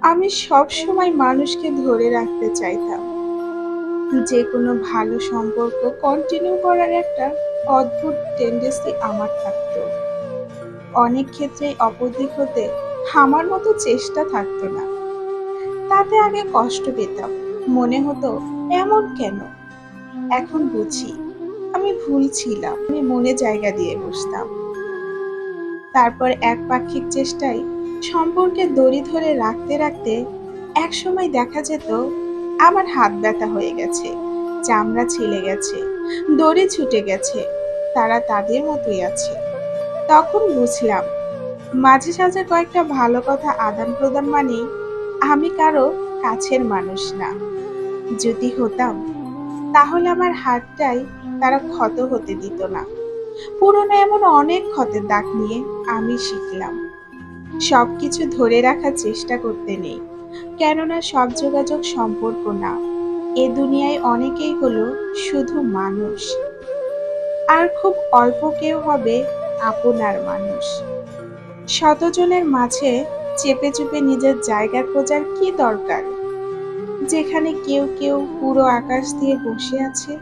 আমি সব সময় মানুষকে ধরে রাখতে চাইতাম। যে কোনো ভালো সম্পর্ক কন্টিনিউ করার একটা অদ্ভুত টেন্ডেন্সি আমার থাকতো। অনেক ক্ষেত্রেই অপোজিট হতে আমার মতো চেষ্টা থাকতো না। তাতে আগে কষ্ট পেতাম। মনে হতো এমন কেন? এখন বুঝি আমি ভুল ছিলাম। আমি মনে জায়গা দিয়ে বসতাম। তারপর একপাক্ষিক চেষ্টায় সম্পর্কের দড়ি ধরে রাখতে রাখতে একসময় দেখা যেত আমার হাত ব্যথা হয়ে গেছে, চামড়া ছিলে গেছে, দড়ি ছুটে গেছে। তারা তাদের মতোই আছে। তখন বুঝলাম মাঝে সাঝে কয়েকটা ভালো কথা আদান প্রদান মানেই আমি কারো কাছের মানুষ না। যদি হতাম তাহলে আমার হাতটাই তারা ক্ষত হতে দিত না। পুরনো এমন অনেক ক্ষতের দাগ নিয়ে আমি শিখলাম সবকিছু ধরে রাখার চেষ্টা করতে নেই, কেননা সব যোগাযোগ সম্পর্ক না। এ দুনিয়ায় অনেকেই হলো শুধু মানুষ, আর খুব অল্প কেউ হবে আপনার মানুষ। শতজনের মাঝে চেপে চুপে নিজের জায়গা খোঁজার কি দরকার, যেখানে কেউ কেউ পুরো আকাশ দিয়ে বসে আছে।